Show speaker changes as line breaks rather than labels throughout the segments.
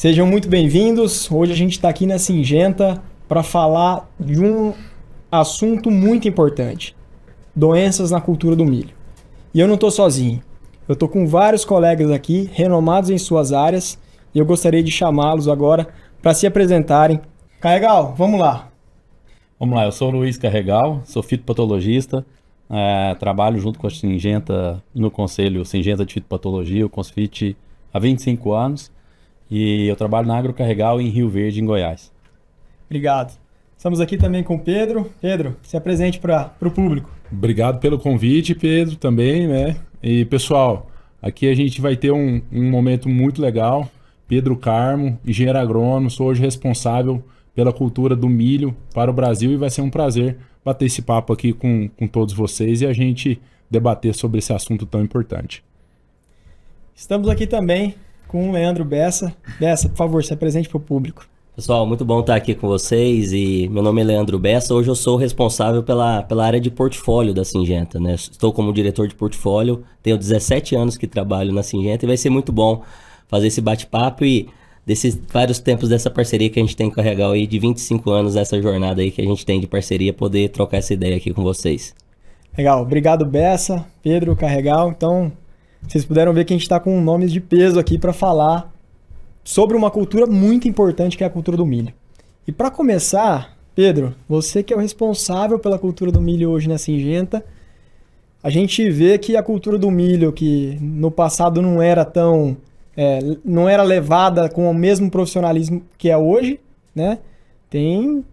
Sejam muito bem-vindos. Hoje a gente está aqui na Syngenta para falar de um assunto muito importante: doenças na cultura do milho. E eu não estou sozinho. Eu estou com vários colegas aqui, renomados em suas áreas, e eu gostaria de chamá-los agora para se apresentarem. Carregal, vamos lá.
Vamos lá, eu sou o Luiz Carregal, sou fitopatologista, trabalho junto com a Syngenta no Conselho Syngenta de Fitopatologia, o CONSFIT, há 25 anos, e eu trabalho na Agrocarregal em Rio Verde, em Goiás.
Obrigado. Estamos aqui também com o Pedro. Pedro, se apresente para o público.
Obrigado pelo convite, Pedro, também, né? E, pessoal, aqui a gente vai ter um momento muito legal. Pedro Carmo, engenheiro agrônomo, sou hoje responsável pela cultura do milho para o Brasil e vai ser um prazer bater esse papo aqui com todos vocês e a gente debater sobre esse assunto tão importante.
Estamos aqui também com o Leandro Bessa. Bessa, por favor, se apresente para o público.
Pessoal, muito bom estar aqui com vocês e meu nome é Leandro Bessa. Hoje eu sou responsável pela área de portfólio da Syngenta, né? Estou como diretor de portfólio, tenho 17 anos que trabalho na Syngenta e vai ser muito bom fazer esse bate-papo e desses vários tempos dessa parceria que a gente tem com a Carregal aí, de 25 anos dessa jornada aí que a gente tem de parceria, poder trocar essa ideia aqui com vocês.
Legal, obrigado Bessa, Pedro, Carregal. Então, vocês puderam ver que a gente está com nomes de peso aqui para falar sobre uma cultura muito importante que é a cultura do milho. E para começar, Pedro, você que é o responsável pela cultura do milho hoje na Syngenta, a gente vê que a cultura do milho, que no passado não era tão... não era levada com o mesmo profissionalismo que é hoje, né? Tem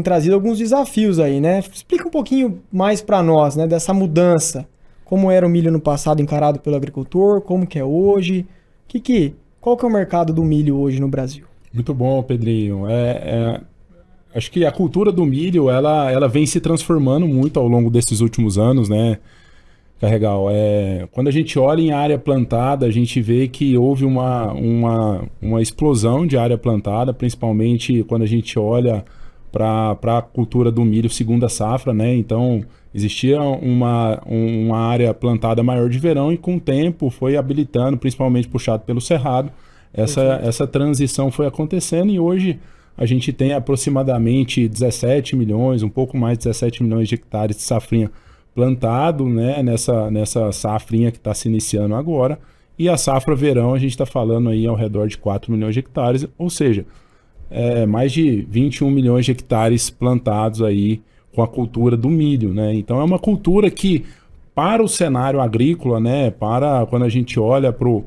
trazido alguns desafios aí, né? Explica um pouquinho mais para nós, né? Dessa mudança. Como era o milho no passado encarado pelo agricultor, como que é hoje, qual que é o mercado do milho hoje no Brasil?
Muito bom, Pedrinho. Acho que a cultura do milho, ela vem se transformando muito ao longo desses últimos anos, né, Carregal? Quando a gente olha em área plantada, a gente vê que houve uma explosão de área plantada, principalmente quando a gente olha para a cultura do milho segunda safra, né? Então, existia uma área plantada maior de verão e com o tempo foi habilitando, principalmente puxado pelo cerrado, essa transição foi acontecendo e hoje a gente tem aproximadamente 17 milhões, um pouco mais de 17 milhões de hectares de safrinha plantado, né, nessa safrinha que está se iniciando agora, e a safra verão a gente está falando aí ao redor de 4 milhões de hectares, ou seja, mais de 21 milhões de hectares plantados aí com a cultura do milho, né? Então é uma cultura que, para o cenário agrícola, né, para quando a gente olha para o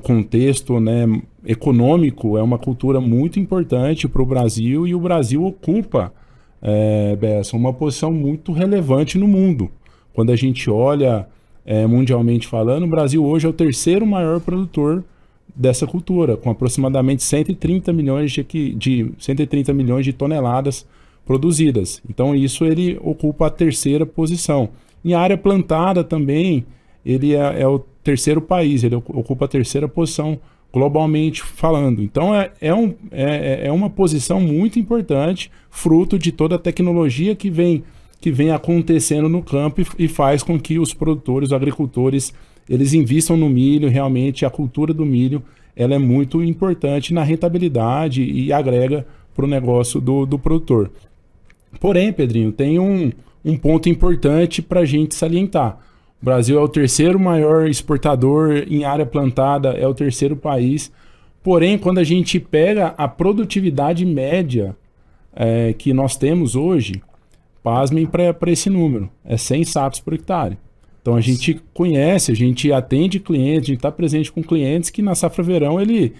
contexto, né, econômico, é uma cultura muito importante para o Brasil e o Brasil ocupa, Bessa, uma posição muito relevante no mundo. Quando a gente olha mundialmente falando, o Brasil hoje é o terceiro maior produtor dessa cultura, com aproximadamente 130 milhões de toneladas produzidas. Então isso ele ocupa a terceira posição. Em área plantada também, ele é o terceiro país, ele ocupa a terceira posição globalmente falando. Então é uma posição muito importante, fruto de toda a tecnologia que vem acontecendo no campo e faz com que os produtores, os agricultores, eles investam no milho. Realmente a cultura do milho ela é muito importante na rentabilidade e agrega para o negócio do produtor. Porém, Pedrinho, tem um ponto importante para a gente salientar. O Brasil é o terceiro maior exportador em área plantada, é o terceiro país. Porém, quando a gente pega a produtividade média que nós temos hoje, pasmem para esse número, é 100 sacos por hectare. Então a gente conhece, a gente atende clientes, a gente está presente com clientes que na safra verão ele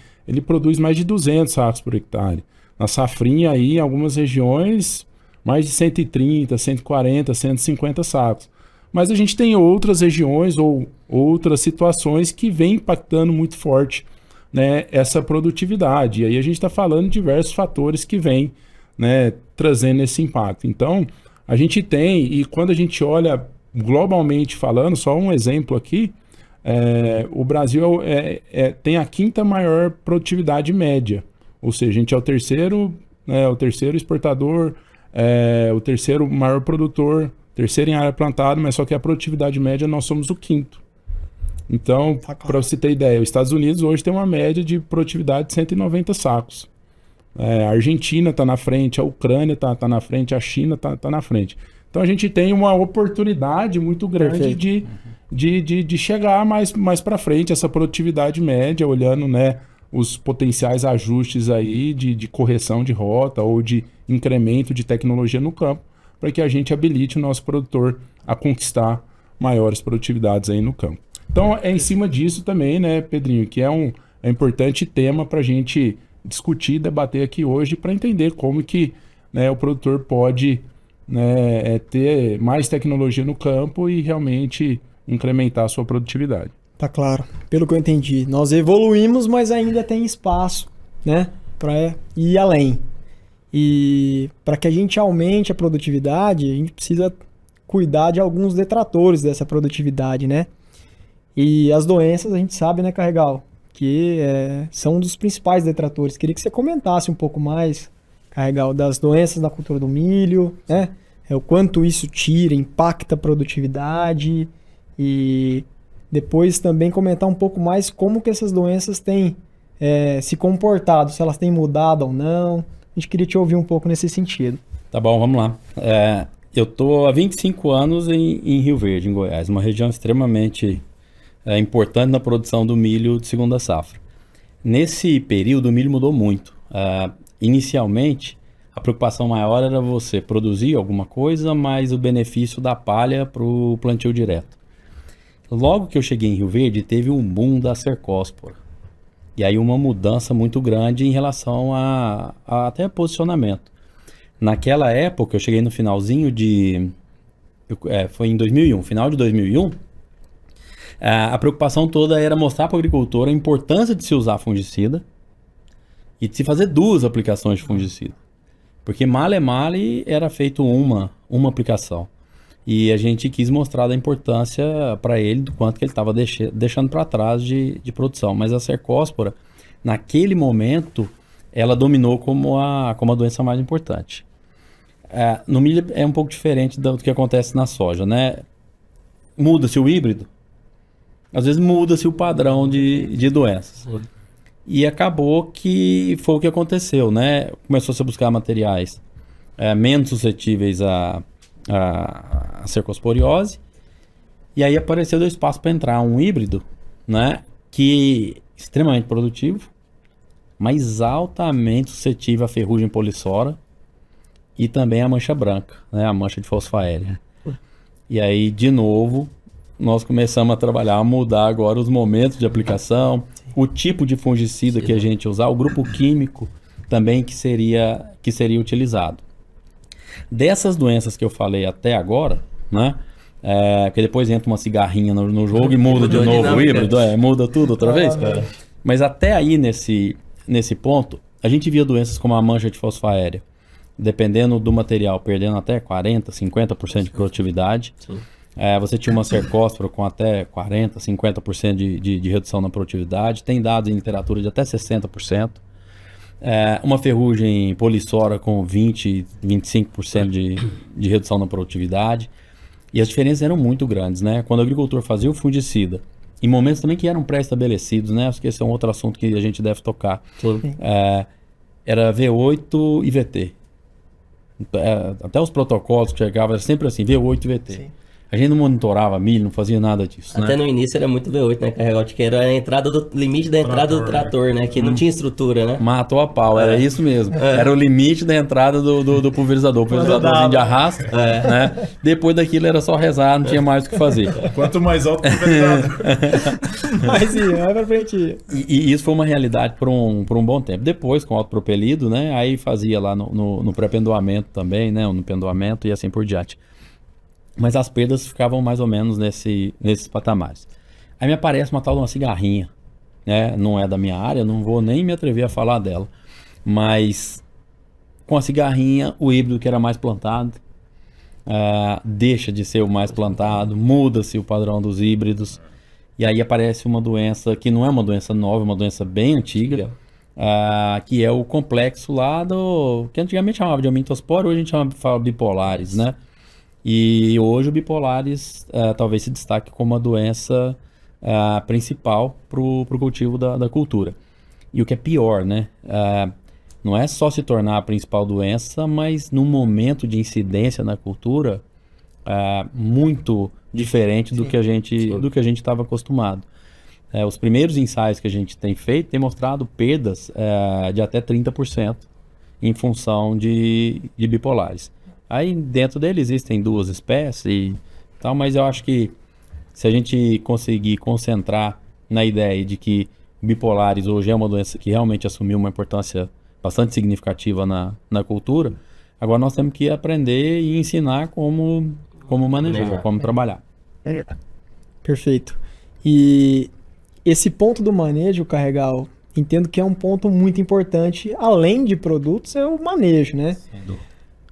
produz mais de 200 sacos por hectare. Na safrinha aí, em algumas regiões, mais de 130, 140, 150 sacos. Mas a gente tem outras regiões ou outras situações que vem impactando muito forte, né, essa produtividade. E aí a gente está falando de diversos fatores que vêm, né, trazendo esse impacto. Então, a gente tem, e quando a gente olha globalmente falando, só um exemplo aqui, o Brasil tem a quinta maior produtividade média. Ou seja, a gente é o terceiro exportador, o terceiro maior produtor, terceiro em área plantada, mas só que a produtividade média nós somos o quinto. Então,
Tá claro.
para você ter ideia, os Estados Unidos hoje tem uma média de produtividade de 190 sacos. A Argentina está na frente, a Ucrânia está na frente, a China está na frente. Então a gente tem uma oportunidade muito grande de chegar mais para frente, essa produtividade média, olhando, né, os potenciais ajustes aí de correção de rota ou de incremento de tecnologia no campo, para que a gente habilite o nosso produtor a conquistar maiores produtividades aí no campo. Então é em cima disso também, né, Pedrinho, que é um importante tema para a gente discutir, debater aqui hoje, para entender como que, né, o produtor pode, né, ter mais tecnologia no campo e realmente incrementar a sua produtividade.
Tá claro. Pelo que eu entendi, nós evoluímos, mas ainda tem espaço, né, para ir além. E para que a gente aumente a produtividade, a gente precisa cuidar de alguns detratores dessa produtividade, né? E as doenças, a gente sabe, né, Carregal, que são um dos principais detratores. Queria que você comentasse um pouco mais, Carregal, das doenças da cultura do milho, né? O quanto isso tira, impacta a produtividade e depois também comentar um pouco mais como que essas doenças têm se comportado, se elas têm mudado ou não. A gente queria te ouvir um pouco nesse sentido.
Tá bom, vamos lá. Eu estou há 25 anos em Rio Verde, em Goiás, uma região extremamente importante na produção do milho de segunda safra. Nesse período, o milho mudou muito. Inicialmente, a preocupação maior era você produzir alguma coisa, mas o benefício da palha para o plantio direto. Logo que eu cheguei em Rio Verde, teve um boom da cercóspora. E aí uma mudança muito grande em relação a até posicionamento. Naquela época, eu cheguei no finalzinho foi em 2001, final de 2001, a preocupação toda era mostrar para o agricultor a importância de se usar fungicida e de se fazer 2 aplicações de fungicida. Porque male era feito uma aplicação. E a gente quis mostrar da importância para ele do quanto que ele estava deixando para trás de produção. Mas a cercóspora, naquele momento, ela dominou como a doença mais importante. No milho é um pouco diferente do que acontece na soja, né? Muda-se o híbrido, às vezes muda-se o padrão de doenças. E acabou que foi o que aconteceu, né? Começou-se a buscar materiais menos suscetíveis à cercosporiose. E aí apareceu o espaço para entrar um híbrido, né? Que é extremamente produtivo, mas altamente suscetível à ferrugem polissora e também à mancha branca, né? A mancha de fosfaéria. E aí, de novo, nós começamos a trabalhar, a mudar agora os momentos de aplicação, o tipo de fungicida que a gente usar, o grupo químico também que seria utilizado. Dessas doenças que eu falei até agora, né? Porque depois entra uma cigarrinha no jogo e muda de novo o híbrido, muda tudo outra vez. Mas até aí nesse ponto, a gente via doenças como a mancha de fosfaéria, dependendo do material, perdendo até 40%, 50% de produtividade. Você tinha uma cercóspora com até 40%, 50% de redução na produtividade. Tem dados em literatura de até 60%. Uma ferrugem polissora com 20%, 25% de redução na produtividade. E as diferenças eram muito grandes, né? Quando o agricultor fazia o fungicida, em momentos também que eram pré-estabelecidos, né? Acho que esse é um outro assunto que a gente deve tocar. Era V8 e VT. Até os protocolos que chegavam, era sempre assim, V8 e VT. Sim. A gente não monitorava milho, não fazia nada disso.
Até no início era muito V8, né, Carregal? Que era a entrada do limite da entrada do trator, né? Que não tinha estrutura, né?
Matou a pau, era isso mesmo. Era o limite da entrada do pulverizador. O pulverizadorzinho de arrasto, né? Depois daquilo era só rezar, não tinha mais o que fazer.
Quanto mais alto o pulverizador.
Mas vai pra frente.
E isso foi uma realidade por um bom tempo. Depois, com autopropelido, né? Aí fazia lá no pré-pendoamento também, né? No pendoamento e assim por diante. Mas as perdas ficavam mais ou menos nesses patamares. Aí me aparece uma tal de uma cigarrinha, né? Não é da minha área, não vou nem me atrever a falar dela. Mas com a cigarrinha, o híbrido que era mais plantado deixa de ser o mais plantado, muda-se o padrão dos híbridos. E aí aparece uma doença que não é uma doença nova, é uma doença bem antiga, que é o complexo lá que antigamente chamava de amintospora, hoje a gente fala bipolares, né? E hoje o bipolares talvez se destaque como uma doença principal para o cultivo da cultura. E o que é pior, né? Não é só se tornar a principal doença, mas num momento de incidência na cultura muito diferente do que a gente estava acostumado. Os primeiros ensaios que a gente tem feito têm mostrado perdas de até 30% em função de bipolares. Aí dentro dele existem 2 espécies e tal, mas eu acho que se a gente conseguir concentrar na ideia de que bipolares hoje é uma doença que realmente assumiu uma importância bastante significativa na cultura, agora nós temos que aprender e ensinar como manejar, como trabalhar.
Perfeito. E esse ponto do manejo, Carregal, entendo que é um ponto muito importante, além de produtos, é o manejo, né?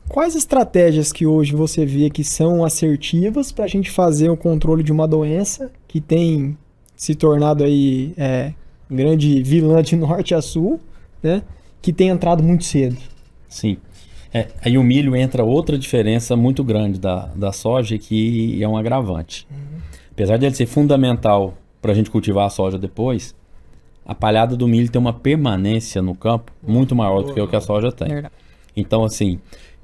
Quais estratégias que hoje você vê que são assertivas para a gente fazer o controle de uma doença que tem se tornado aí grande vilã de norte a sul, né? Que tem entrado muito cedo?
Sim. Aí o milho entra outra diferença muito grande da soja, que é um agravante. Apesar de ele ser fundamental para a gente cultivar a soja depois, a palhada do milho tem uma permanência no campo muito maior do que o que a soja tem.
Verdade.
Então, assim,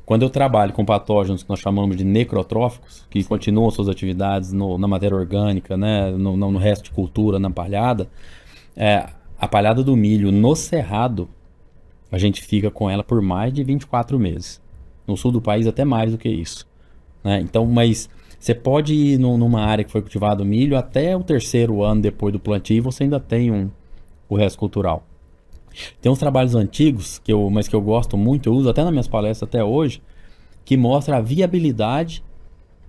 quando eu trabalho com patógenos que nós chamamos de necrotróficos, que continuam suas atividades na matéria orgânica, né, no resto de cultura, na palhada, a palhada do milho no cerrado, a gente fica com ela por mais de 24 meses. No sul do país, até mais do que isso. Né? Então, mas você pode ir numa área que foi cultivado milho até o 3º ano depois do plantio e você ainda tem o resto cultural. Tem uns trabalhos antigos, mas que eu gosto muito, eu uso até nas minhas palestras até hoje, que mostra a viabilidade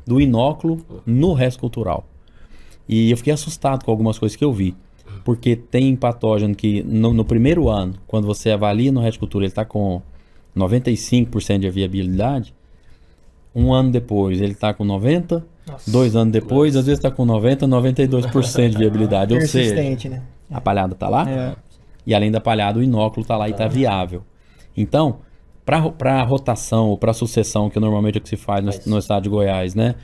do inóculo no resto cultural. E eu fiquei assustado com algumas coisas que eu vi. Porque tem patógeno que no primeiro ano, quando você avalia no resto de cultura, ele está com 95% de viabilidade. Um ano depois, ele está com 90%. Nossa. 2 anos depois, às vezes está com 90%, 92% de viabilidade. Ou seja,
né?
a palhada está lá. E além da palhada, o inóculo está lá e está viável. Então, para rotação ou para sucessão, que normalmente é o que se faz no estado de Goiás, né?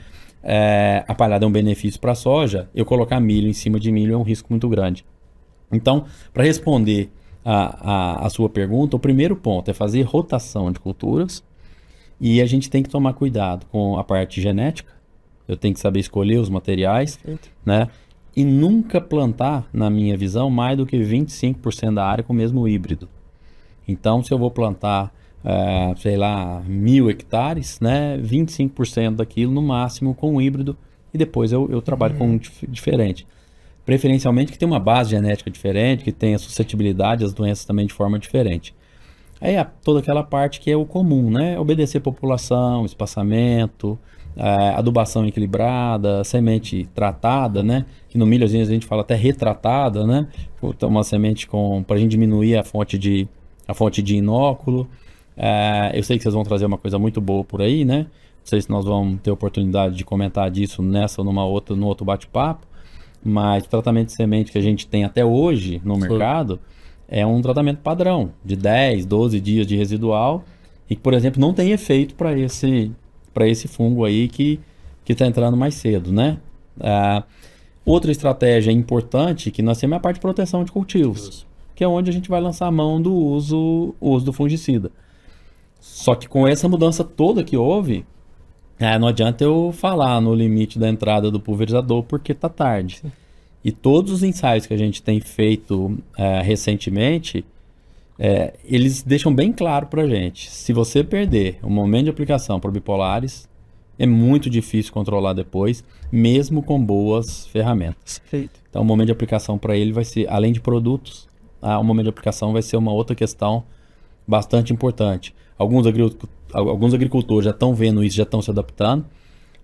A palhada é um benefício para a soja, eu colocar milho em cima de milho é um risco muito grande. Então, para responder a sua pergunta, o primeiro ponto é fazer rotação de culturas e a gente tem que tomar cuidado com a parte genética, eu tenho que saber escolher os materiais, né? E nunca plantar, na minha visão, mais do que 25% da área com o mesmo híbrido. Então, se eu vou plantar 1.000 hectares, né, 25% daquilo no máximo com o híbrido e depois eu trabalho com um diferente. Preferencialmente que tenha uma base genética diferente, que tenha suscetibilidade às doenças também de forma diferente. Aí toda aquela parte que é o comum, né, obedecer população, espaçamento, adubação equilibrada, semente tratada, né, que no milho às vezes a gente fala até retratada, né, uma semente para a gente diminuir a fonte de inóculo. Eu sei que vocês vão trazer uma coisa muito boa por aí, né? Não sei se nós vamos ter oportunidade de comentar disso nessa ou no outro bate-papo, mas o tratamento de semente que a gente tem até hoje no mercado é um tratamento padrão, de 10, 12 dias de residual e que, por exemplo, não tem efeito para esse fungo aí que está entrando mais cedo, né? Outra estratégia importante que nós temos é a parte de proteção de cultivos, que é onde a gente vai lançar a mão do uso do fungicida. Só que com essa mudança toda que houve, não adianta eu falar no limite da entrada do pulverizador porque está tarde. E todos os ensaios que a gente tem feito recentemente, eles deixam bem claro para a gente. Se você perder o momento de aplicação para bipolares, é muito difícil controlar depois, mesmo com boas ferramentas.
Perfeito.
Então o momento de aplicação para ele vai ser, além de produtos, o momento de aplicação vai ser uma outra questão bastante importante. Alguns agricultores já estão vendo isso, já estão se adaptando,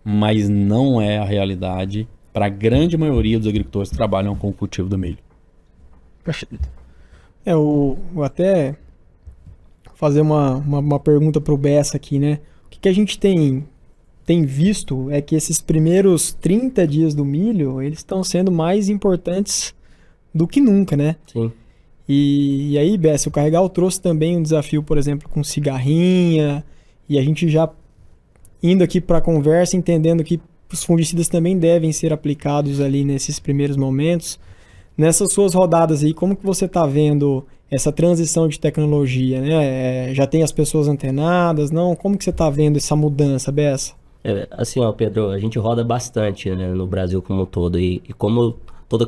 mas não é a realidade para a grande maioria dos agricultores que trabalham com o cultivo do milho.
Perfeito. Eu vou até fazer uma pergunta para o Bessa aqui, né? O que a gente tem visto é que esses primeiros 30 dias do milho, eles estão sendo mais importantes do que nunca, né?
Sim.
E aí, Bessa, o Carregal trouxe também um desafio, por exemplo, com cigarrinha, e a gente já indo aqui para a conversa, entendendo que os fungicidas também devem ser aplicados ali nesses primeiros momentos. Nessas suas rodadas aí, como que você está vendo essa transição de tecnologia, né? Já tem as pessoas antenadas, não? Como que você está vendo essa mudança, Bessa?
Assim, ó, Pedro, a gente roda bastante, né, no Brasil como um todo. E como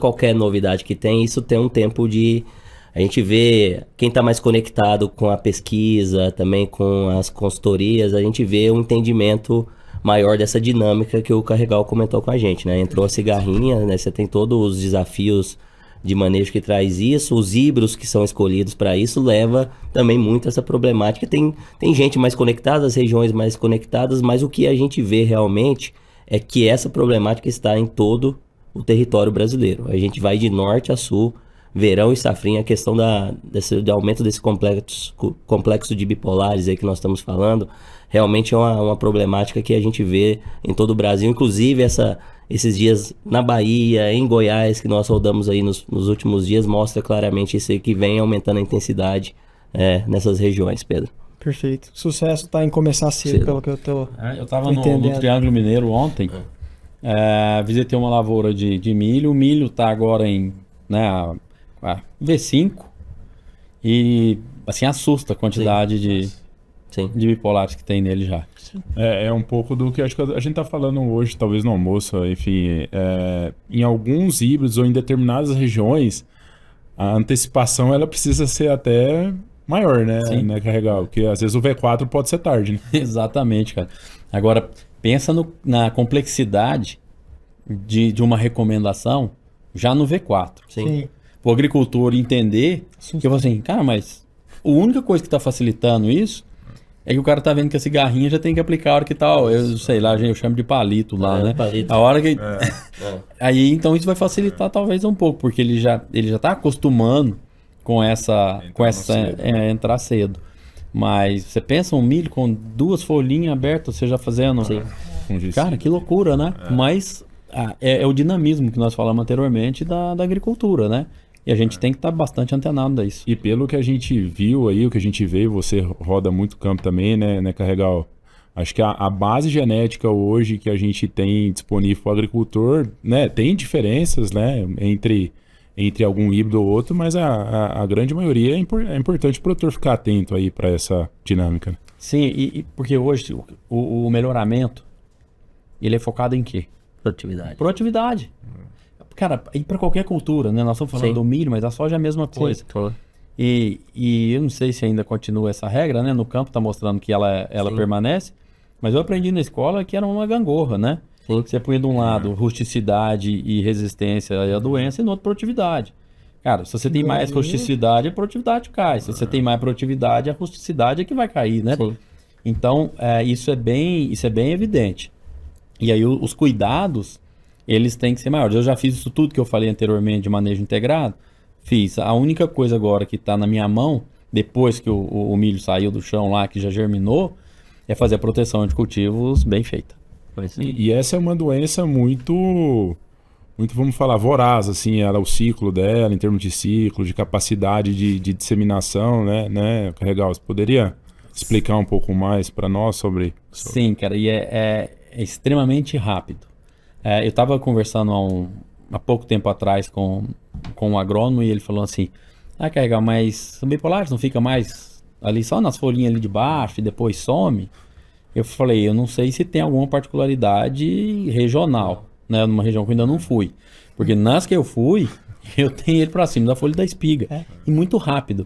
qualquer novidade que tem, isso tem um tempo de... A gente vê quem está mais conectado com a pesquisa, também com as consultorias, a gente vê um entendimento maior dessa dinâmica que o Carregal comentou com a gente, né? Entrou a cigarrinha, né? Você tem todos os desafios de manejo que traz isso, os híbridos que são escolhidos para isso, leva também muito essa problemática. Tem gente mais conectada, as regiões mais conectadas, mas o que a gente vê realmente é que essa problemática está em todo o território brasileiro. A gente vai de norte a sul, verão e safrinha, a questão de aumento desse complexo de bipolares aí que nós estamos falando, realmente é uma problemática que a gente vê em todo o Brasil, inclusive esses dias na Bahia, em Goiás, que nós rodamos aí nos últimos dias, mostra claramente isso aí que vem aumentando a intensidade nessas regiões, Pedro.
Perfeito. Sucesso está em começar cedo, pelo que eu tô
Eu estava no Triângulo Mineiro ontem, visitei uma lavoura de milho, o milho está agora em V5 e assim assusta a quantidade de bipolares que tem nele já.
É um pouco do que acho que a gente está falando hoje, talvez no almoço, enfim, em alguns híbridos ou em determinadas regiões, a antecipação ela precisa ser até maior, né? Né, Carregal? Porque às vezes o V4 pode ser tarde, né?
Exatamente, cara. Agora, pensa na complexidade de uma recomendação já no V4.
Sim.
O agricultor entender que eu falo assim, cara, mas a única coisa que está facilitando isso é que o cara tá vendo que a cigarrinha já tem que aplicar a hora que tá, eu sei lá, eu chamo de palito lá, né?
Palito.
A hora que... Aí, então, isso vai facilitar talvez um pouco, porque ele já tá acostumando com essa entrar cedo. Mas você pensa um milho com 2 folhinhas abertas, você já fazendo...
Sim.
Cara, que loucura, né? Mas é o dinamismo que nós falamos anteriormente da agricultura, né? E a gente tem que estar bastante antenado a isso.
E pelo que a gente viu aí, o que a gente vê, você roda muito campo também, né, Carregal? Acho que a base genética hoje que a gente tem disponível para o agricultor, né, tem diferenças, né, entre algum híbrido ou outro, mas a grande maioria é importante o produtor ficar atento aí para essa dinâmica.
Sim, e porque hoje o melhoramento, ele é focado em quê? Produtividade. Cara, e para qualquer cultura, né? Nós estamos falando do milho, mas a soja é a mesma coisa. E eu não sei se ainda continua essa regra, né? No campo está mostrando que ela permanece, mas eu aprendi na escola que era uma gangorra, né?
Sim.
Você põe de um lado rusticidade e resistência à doença e no outro produtividade. Cara, se você tem mais rusticidade, a produtividade cai. Se você tem mais produtividade, a rusticidade é que vai cair, né?
Sim.
Então, isso é bem evidente. E aí os cuidados, eles têm que ser maiores. Eu já fiz isso tudo que eu falei anteriormente de manejo integrado. Fiz. A única coisa agora que está na minha mão, depois que o milho saiu do chão lá, que já germinou, é fazer a proteção de cultivos bem feita.
E essa é uma doença muito, vamos falar, voraz, assim, o ciclo dela, em termos de ciclo, de capacidade de disseminação, né, Carregal? Você poderia explicar um pouco mais para nós sobre...
Sim, cara, e é extremamente rápido. Eu estava conversando há pouco tempo atrás com um agrônomo e ele falou assim, Carregal, mas o bipolares não fica mais ali só nas folhinhas ali de baixo e depois some? Eu falei, eu não sei se tem alguma particularidade regional, né, numa região que eu ainda não fui. Porque nas que eu fui, eu tenho ele para cima da folha da espiga. E muito rápido.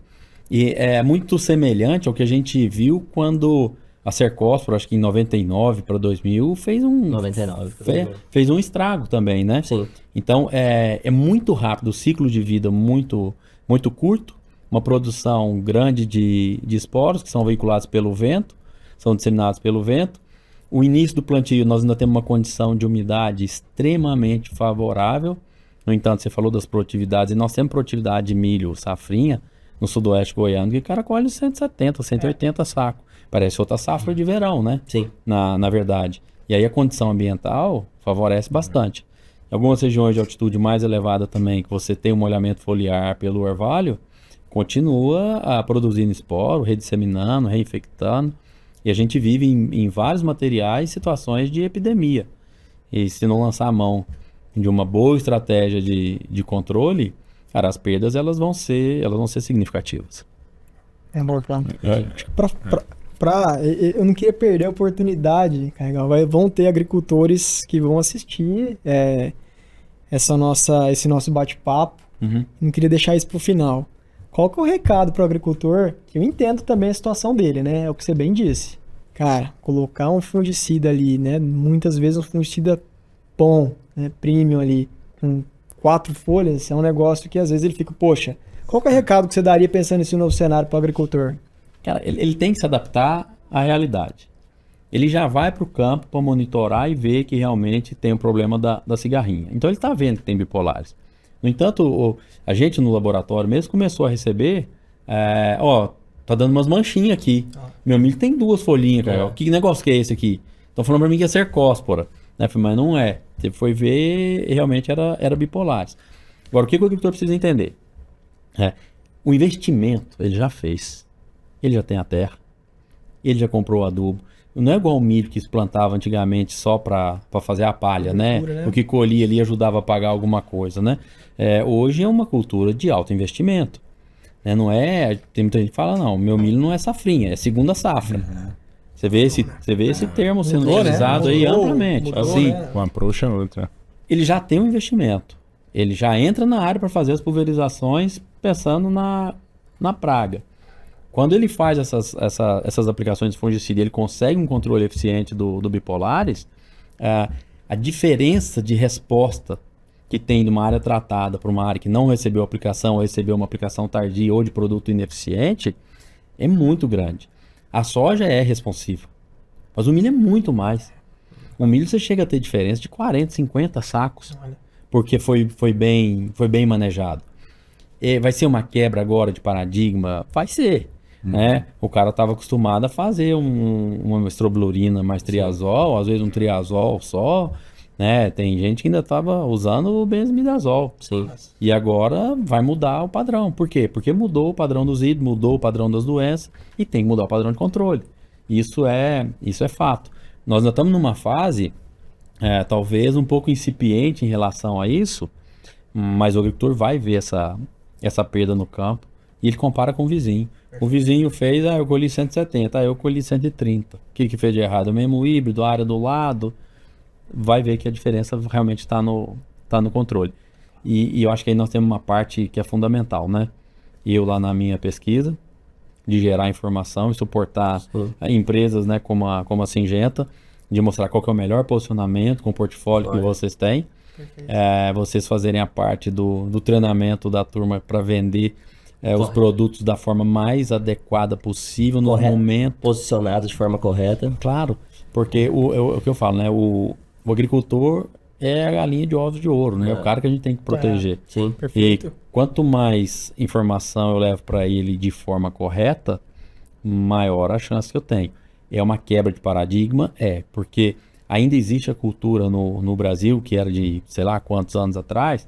E é muito semelhante ao que a gente viu quando... A Cercospora, acho que em 99 para 2000, fez um estrago também, né?
Sim.
Então, é muito rápido, o ciclo de vida muito, muito curto, uma produção grande de esporos que são veiculados pelo vento, são disseminados pelo vento. O início do plantio, nós ainda temos uma condição de umidade extremamente favorável. No entanto, você falou das produtividades, e nós temos produtividade de milho, safrinha, no sudoeste goiano, que o cara colhe 170, 180 sacos. Parece outra safra de verão, né?
Sim.
Na verdade. E aí a condição ambiental favorece bastante. Em algumas regiões de altitude mais elevada também, que você tem um molhamento foliar pelo orvalho, continua produzindo esporo, redisseminando, reinfectando. E a gente vive em vários materiais situações de epidemia. E se não lançar a mão de uma boa estratégia de controle, cara, as perdas elas vão ser significativas.
É importante.
É.
Eu não queria perder a oportunidade, Carregal. Vão ter agricultores que vão assistir esse nosso bate-papo.
Uhum.
Não queria deixar isso pro final. Qual que é o recado pro agricultor? Eu entendo também a situação dele, né? É o que você bem disse. Cara, colocar um fungicida ali, né? Muitas vezes um fungicida bom, né? Premium ali, com 4 folhas, é um negócio que às vezes ele fica, poxa, qual que é o recado que você daria pensando nesse novo cenário pro agricultor?
Cara, ele tem que se adaptar à realidade. Ele já vai para o campo para monitorar e ver que realmente tem o problema da cigarrinha. Então ele está vendo que tem bipolares. No entanto, a gente no laboratório mesmo começou a receber, tá dando umas manchinhas aqui. Meu milho tem 2 folhinhas, cara. Que negócio que é esse aqui? Estão falando para mim que é cercóspora. Né? Mas não é. Você foi ver e realmente era bipolares. Agora, o que o agricultor precisa entender? O investimento ele já fez. Ele já tem a terra. Ele já comprou o adubo. Não é igual o milho que se plantava antigamente só para fazer a palha, né? O que colhia ali ajudava a pagar alguma coisa, né? Hoje é uma cultura de alto investimento. Né? Não é... Tem muita gente que fala, não, meu milho não é safrinha, é segunda safra. Você vê esse termo sendo utilizado aí amplamente. Assim,
Uma prouxa outra.
ele já tem um investimento. Ele já entra na área para fazer as pulverizações pensando na praga. Quando ele faz essas aplicações de fungicida, ele consegue um controle eficiente do bipolares, a diferença de resposta que tem de uma área tratada para uma área que não recebeu aplicação ou recebeu uma aplicação tardia ou de produto ineficiente é muito grande. A soja é responsiva, mas o milho é muito mais. O milho você chega a ter diferença de 40, 50 sacos, porque foi bem manejado. Vai ser uma quebra agora de paradigma? Vai ser. Né? O cara estava acostumado a fazer uma estrobilurina mais triazol, às vezes um triazol só, né? Tem gente que ainda estava usando o benzimidazol.
Sim.
E agora vai mudar o padrão. Por quê? Porque mudou o padrão dos itens, mudou o padrão das doenças e tem que mudar o padrão de controle. Isso é fato. Nós ainda estamos numa fase talvez um pouco incipiente em relação a isso, mas o agricultor vai ver essa perda no campo e ele compara com o vizinho. O vizinho fez, eu colhi 170, eu colhi 130. O que fez de errado? O mesmo híbrido, a área do lado. Vai ver que a diferença realmente está no controle. E eu acho que aí nós temos uma parte que é fundamental, né? Eu lá na minha pesquisa, de gerar informação e suportar empresas, né, como a Syngenta, de mostrar qual que é o melhor posicionamento com o portfólio que vocês têm. Vocês fazerem a parte do treinamento da turma para vender os produtos da forma mais adequada possível no momento.
Posicionados de forma correta.
Claro, porque o que eu falo, né? O agricultor é a galinha de ovos de ouro, né? É o cara que a gente tem que proteger.
Sim.
Perfeito.
E quanto mais informação eu levo para ele de forma correta, maior a chance que eu tenho. É uma quebra de paradigma? Porque ainda existe a cultura no Brasil, que era de sei lá quantos anos atrás,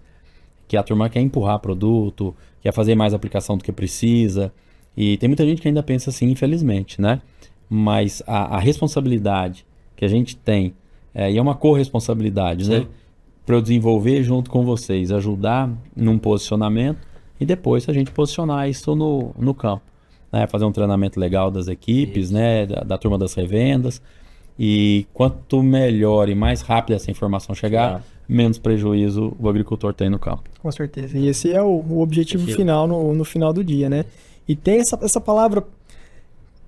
que a turma quer empurrar produto, quer fazer mais aplicação do que precisa. E tem muita gente que ainda pensa assim, infelizmente, né? Mas a responsabilidade que a gente tem, e é uma corresponsabilidade, né? Para eu desenvolver junto com vocês, ajudar num posicionamento e depois a gente posicionar isso no campo. Né? Fazer um treinamento legal das equipes, né? Da turma das revendas. E quanto melhor e mais rápido essa informação chegar, menos prejuízo o agricultor tem no campo.
Com certeza. E esse é o objetivo final no final do dia, né? E tem essa palavra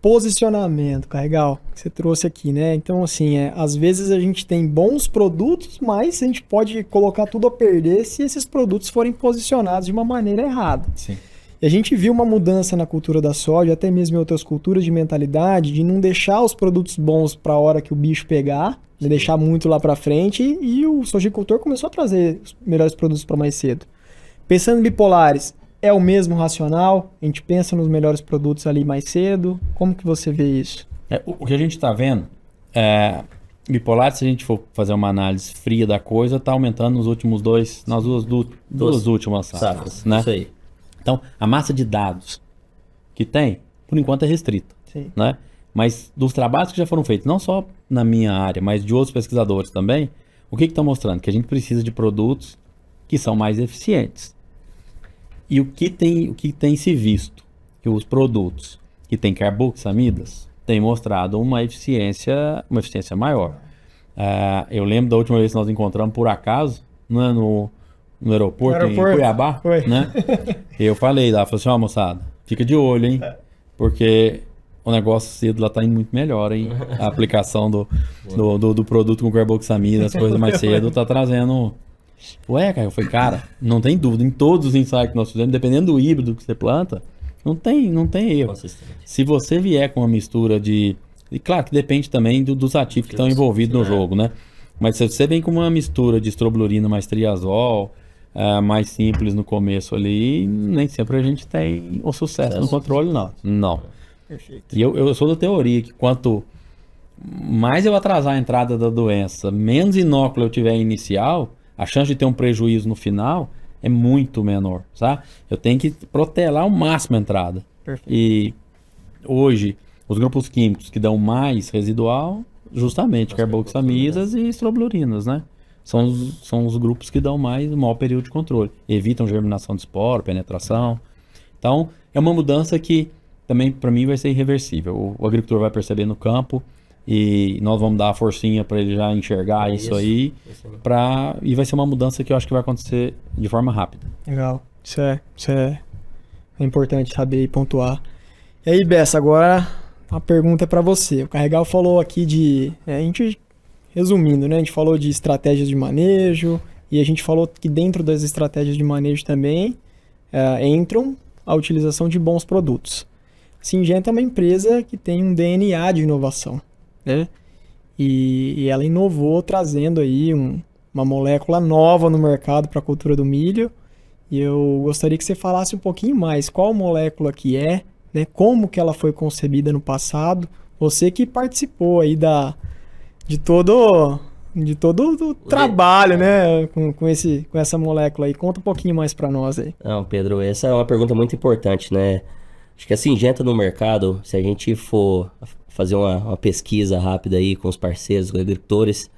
posicionamento, Carregal, que você trouxe aqui, né? Então, assim, às vezes a gente tem bons produtos, mas a gente pode colocar tudo a perder se esses produtos forem posicionados de uma maneira errada.
Sim.
E a gente viu uma mudança na cultura da soja, até mesmo em outras culturas de mentalidade, de não deixar os produtos bons para a hora que o bicho pegar, de deixar muito lá para frente, e o sojicultor começou a trazer os melhores produtos para mais cedo. Pensando em bipolares, é o mesmo racional? A gente pensa nos melhores produtos ali mais cedo? Como que você vê isso?
O que a gente está vendo, bipolares, se a gente for fazer uma análise fria da coisa, está aumentando nas duas últimas safras, né?
Isso aí.
Então, a massa de dados que tem, por enquanto é restrita.
Sim.
Né? Mas dos trabalhos que já foram feitos, não só na minha área, mas de outros pesquisadores também, O que está mostrando? Que a gente precisa de produtos que são mais eficientes. E o que tem se visto? Que os produtos que têm carboxamidas têm mostrado uma eficiência maior. Eu lembro da última vez que nós encontramos por acaso, no aeroporto em Cuiabá,
Foi.
né? Eu falei lá, falei assim, ó, moçada, fica de olho, hein? Porque o negócio cedo lá tá indo muito melhor, hein? A aplicação do produto com carboxamida, as coisas mais cedo, tá trazendo... Ué, cara, eu falei, cara, não tem dúvida, em todos os ensaios que nós fizemos, dependendo do híbrido que você planta, não tem erro. Se você vier com uma mistura de... E claro que depende também dos ativos que estão envolvidos no jogo, né? Mas se você vem com uma mistura de estrobilurina mais triazol, mais simples no começo ali, nem sempre a gente tem o sucesso no controle, não. Não.
Perfeito.
E eu sou da teoria que quanto mais eu atrasar a entrada da doença, menos inóculo eu tiver inicial, a chance de ter um prejuízo no final é muito menor, sabe? Eu tenho que protelar ao máximo a entrada.
Perfeito.
E hoje, os grupos químicos que dão mais residual, justamente carboxamidas e estrobilurinas, né? São os grupos que dão o maior período de controle. Evitam germinação de esporo, penetração. Então, é uma mudança que também, para mim, vai ser irreversível. O agricultor vai perceber no campo e nós vamos dar a forcinha para ele já enxergar isso aí. E vai ser uma mudança que eu acho que vai acontecer de forma rápida.
Legal. Isso é importante saber e pontuar. E aí, Bessa, agora a pergunta é para você. O Carregal falou aqui de... a gente, resumindo, né? A gente falou de estratégias de manejo e a gente falou que dentro das estratégias de manejo também entram a utilização de bons produtos. A Syngenta é uma empresa que tem um DNA de inovação, né? E ela inovou trazendo aí uma molécula nova no mercado para a cultura do milho. E eu gostaria que você falasse um pouquinho mais qual molécula que é, né? Como que ela foi concebida no passado. Você que participou aí de todo o trabalho, né? Com essa molécula aí. Conta um pouquinho mais para nós aí.
Não, Pedro, essa é uma pergunta muito importante, né? Acho que a Syngenta no mercado, se a gente for fazer uma pesquisa rápida aí com os parceiros, com os agricultores,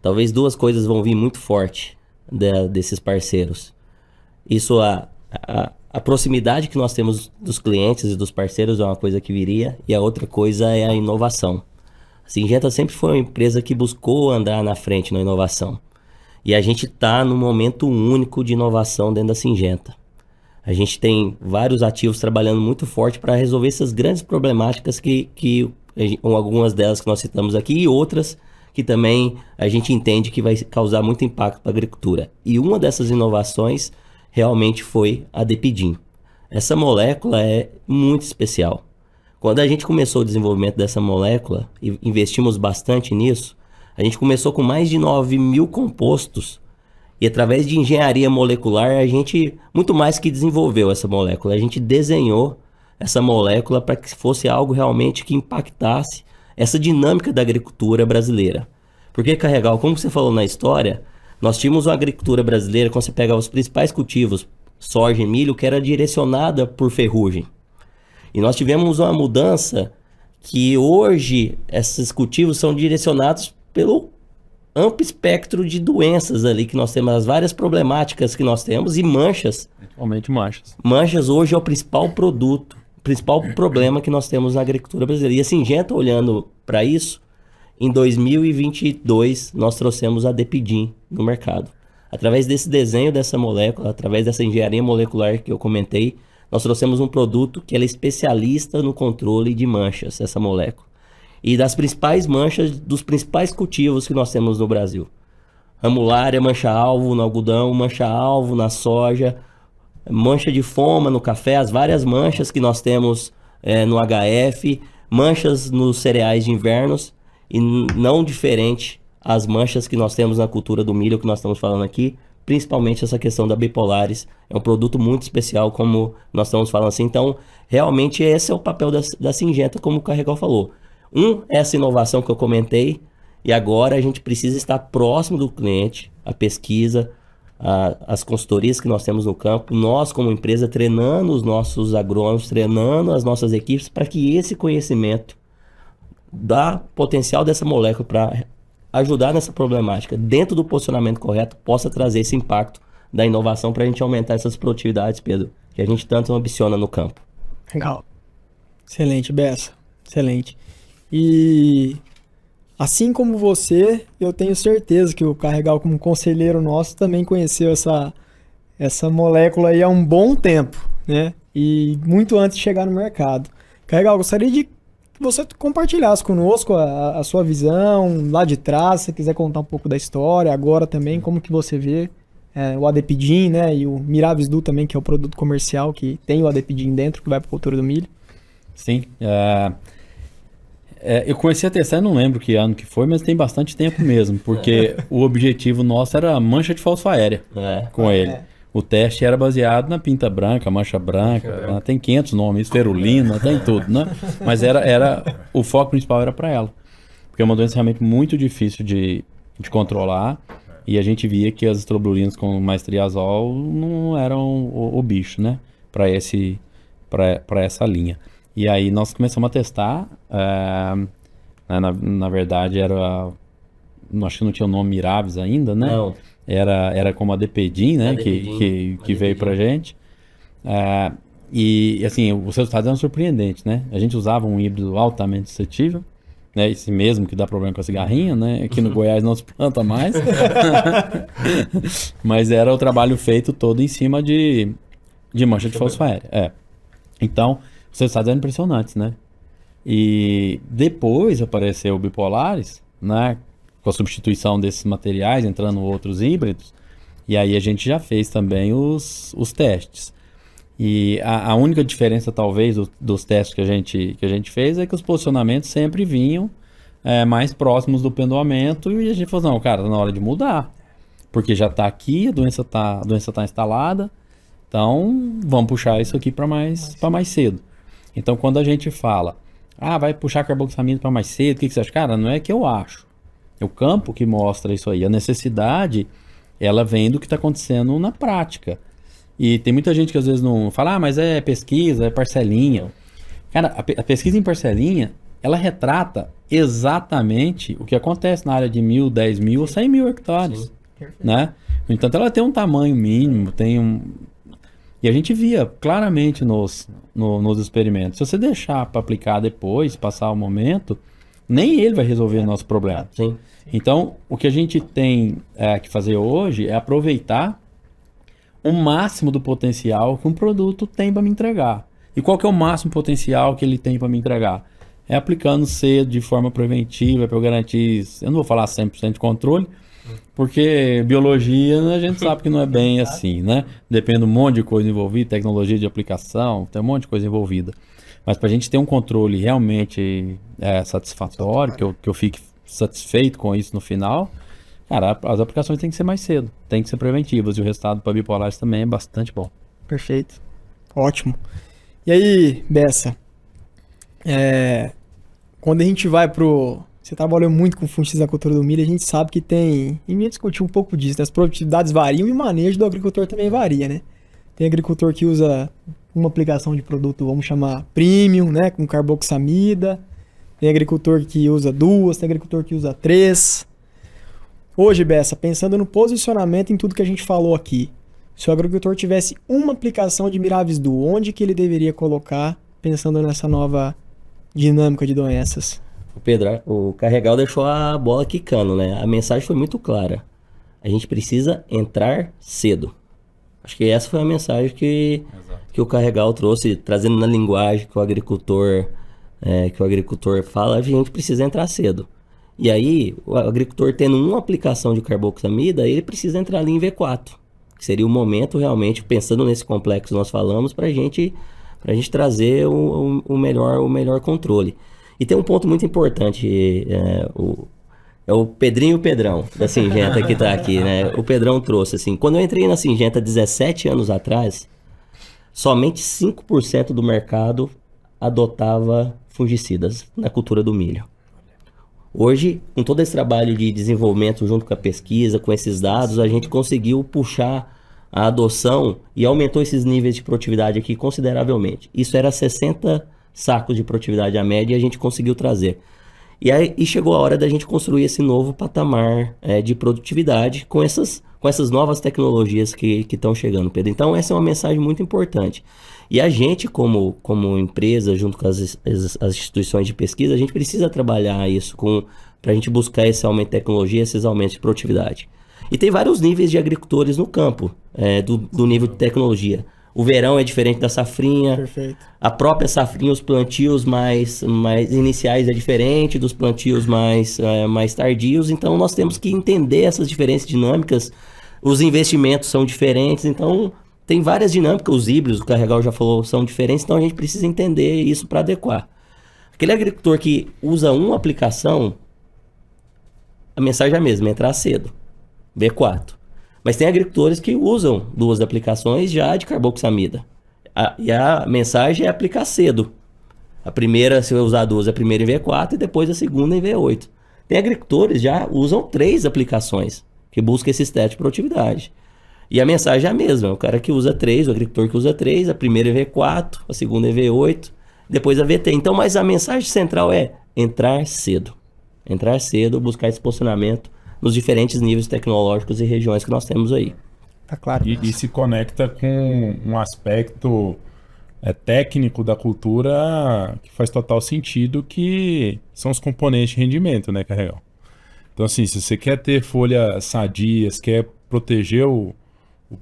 talvez duas coisas vão vir muito forte desses parceiros. Isso, a proximidade que nós temos dos clientes e dos parceiros é uma coisa que viria, e a outra coisa é a inovação. A Syngenta sempre foi uma empresa que buscou andar na frente na inovação. E a gente está num momento único de inovação dentro da Syngenta. A gente tem vários ativos trabalhando muito forte para resolver essas grandes problemáticas algumas delas que nós citamos aqui e outras que também a gente entende que vai causar muito impacto para a agricultura. E uma dessas inovações realmente foi a Depidim. Essa molécula é muito especial. Quando a gente começou o desenvolvimento dessa molécula e investimos bastante nisso, a gente começou com mais de 9.000 compostos. E através de engenharia molecular, a gente, muito mais que desenvolveu essa molécula, a gente desenhou essa molécula para que fosse algo realmente que impactasse essa dinâmica da agricultura brasileira. Porque, Carregal, como você falou na história, nós tínhamos uma agricultura brasileira, quando você pega os principais cultivos, soja e milho, que era direcionada por ferrugem. E nós tivemos uma mudança que hoje esses cultivos são direcionados pelo amplo espectro de doenças ali que nós temos, as várias problemáticas que nós temos e manchas.
Principalmente manchas.
Manchas hoje é o principal produto, o principal problema que nós temos na agricultura brasileira. E a Syngenta, olhando para isso, em 2022 nós trouxemos a Depidim no mercado. Através desse desenho dessa molécula, através dessa engenharia molecular que eu comentei, nós trouxemos um produto que ela é especialista no controle de manchas, essa molécula. E das principais manchas dos principais cultivos que nós temos no Brasil. Ramulária, mancha-alvo no algodão, mancha-alvo na soja, mancha de foma no café, as várias manchas que nós temos no HF, manchas nos cereais de invernos, e não diferente as manchas que nós temos na cultura do milho que nós estamos falando aqui, principalmente essa questão da bipolaris. É um produto muito especial, como nós estamos falando assim. Então, realmente esse é o papel da Syngenta, como o Carregal falou. Essa inovação que eu comentei, e agora a gente precisa estar próximo do cliente, a pesquisa, as consultorias que nós temos no campo, nós como empresa treinando os nossos agrônomos, treinando as nossas equipes para que esse conhecimento da potencial dessa molécula para ajudar nessa problemática, dentro do posicionamento correto, possa trazer esse impacto da inovação para a gente aumentar essas produtividades, Pedro, que a gente tanto ambiciona no campo.
Legal. Excelente, Bessa. Excelente. E assim como você, eu tenho certeza que o Carregal, como conselheiro nosso, também conheceu essa molécula aí há um bom tempo, né? E muito antes de chegar no mercado. Carregal, gostaria de que você compartilhasse conosco a sua visão lá de trás, se você quiser contar um pouco da história, agora também, como que você vê o Adepidin, né? E o Miravisdu também, que é o produto comercial que tem o Adepidin dentro, que vai para a cultura do milho.
Sim. Eu comecei a testar, eu não lembro que ano que foi, mas tem bastante tempo mesmo, porque o objetivo nosso era mancha de fosfoaérea com ele. O teste era baseado na pinta branca, mancha branca, tem 500 nomes, ferulina, tem tudo, né? Mas o foco principal era para ela, porque é uma doença realmente muito difícil de controlar, e a gente via que as estrobilulinas com maestriazol não eram o bicho, né? Para essa linha. E aí nós começamos a testar, na verdade acho que não tinha o nome Miravis ainda, né?
Não.
Era como a Adepidin, né? Que veio pra gente. E assim, os resultados eram surpreendentes, né? A gente usava um híbrido altamente suscetível, né? Esse mesmo que dá problema com a cigarrinha, né? Aqui no Goiás não se planta mais. Mas era o trabalho feito todo em cima de mancha de fosfoaérea. Então, os resultados eram impressionantes, né? E depois apareceu o Bipolaris, né? Com a substituição desses materiais, entrando outros híbridos. E aí a gente já fez também os testes. E a única diferença, talvez, dos testes que a gente fez é que os posicionamentos sempre vinham mais próximos do pendoamento. E a gente falou, não, cara, tá na hora de mudar. Porque já está aqui, a doença tá instalada. Então, vamos puxar isso aqui para mais cedo. Então, quando a gente fala, vai puxar carboxamida para mais cedo, o que você acha? Cara, não é que eu acho. É o campo que mostra isso aí. A necessidade, ela vem do que está acontecendo na prática. E tem muita gente que às vezes não fala, mas é pesquisa, é parcelinha. Cara, a pesquisa em parcelinha, ela retrata exatamente o que acontece na área de 1.000, 10.000 ou 100.000 hectares. Né? No entanto, ela tem um tamanho mínimo, E a gente via claramente nos experimentos. Se você deixar para aplicar depois, passar o momento, nem ele vai resolver o nosso problema.
Sim.
Então, o que a gente tem que fazer hoje é aproveitar o máximo do potencial que um produto tem para me entregar. E qual que é o máximo potencial que ele tem para me entregar? É aplicando cedo, de forma preventiva, para eu garantir, eu não vou falar 100% de controle, porque biologia a gente sabe que não é bem assim, né? Depende de um monte de coisa envolvida, tecnologia de aplicação, tem um monte de coisa envolvida. Mas para a gente ter um controle realmente satisfatório, que eu fique satisfeito com isso no final, cara, as aplicações têm que ser mais cedo, têm que ser preventivas, e o resultado para bipolares também é bastante bom.
Perfeito. Ótimo. E aí, Bessa, quando a gente vai Você trabalhou muito com fungicidas na cultura do milho, a gente sabe que tem... E me discutir um pouco disso, né? As produtividades variam e o manejo do agricultor também varia, né? Tem agricultor que usa uma aplicação de produto, vamos chamar premium, né? Com carboxamida. Tem agricultor que usa 2, tem agricultor que usa 3. Hoje, Bessa, pensando no posicionamento em tudo que a gente falou aqui, se o agricultor tivesse uma aplicação de Miravisdu, onde que ele deveria colocar, pensando nessa nova dinâmica de doenças?
O Pedro, o Carregal deixou a bola quicando, né? A mensagem foi muito clara. A gente precisa entrar cedo. Acho que essa foi a mensagem que o Carregal trouxe, trazendo na linguagem que o agricultor fala, a gente precisa entrar cedo. E aí, o agricultor tendo uma aplicação de carboxamida, ele precisa entrar ali em V4, que seria o momento realmente, pensando nesse complexo que nós falamos, para a gente trazer o melhor controle. E tem um ponto muito importante, é o Pedrinho e o Pedrão da Syngenta que está aqui, né? O Pedrão trouxe, assim, quando eu entrei na Syngenta 17 anos atrás, somente 5% do mercado adotava fungicidas na cultura do milho. Hoje, com todo esse trabalho de desenvolvimento junto com a pesquisa, com esses dados, a gente conseguiu puxar a adoção e aumentou esses níveis de produtividade aqui consideravelmente. Isso era 60 sacos de produtividade à média e a gente conseguiu trazer. E chegou a hora da gente construir esse novo patamar de produtividade com essas novas tecnologias que estão chegando, Pedro. Então, essa é uma mensagem muito importante. E a gente, como empresa, junto com as instituições de pesquisa, a gente precisa trabalhar isso para a gente buscar esse aumento de tecnologia, esses aumentos de produtividade. E tem vários níveis de agricultores no campo, do nível de tecnologia. O verão é diferente da safrinha.
Perfeito.
A própria safrinha, os plantios mais iniciais é diferente dos plantios mais tardios. Então, nós temos que entender essas diferenças dinâmicas. Os investimentos são diferentes. Então, tem várias dinâmicas. Os híbridos, o Carregal já falou, são diferentes. Então, a gente precisa entender isso para adequar. Aquele agricultor que usa uma aplicação, a mensagem é a mesma, entrar cedo. B4. Mas tem agricultores que usam 2 aplicações já de carboxamida. E a mensagem é aplicar cedo. A primeira, se eu usar 2, a primeira em V4 e depois a segunda em V8. Tem agricultores que já usam 3 aplicações, que buscam esse teste de produtividade. E a mensagem é a mesma. O cara que usa 3, o agricultor que usa 3, a primeira em V4, a segunda em V8, depois a VT. Então, mas a mensagem central é entrar cedo. Entrar cedo, buscar esse posicionamento nos diferentes níveis tecnológicos e regiões que nós temos aí.
Tá claro.
E se conecta com um aspecto técnico da cultura que faz total sentido, que são os componentes de rendimento, né, Carregal? Então, assim, se você quer ter folhas sadias, quer proteger o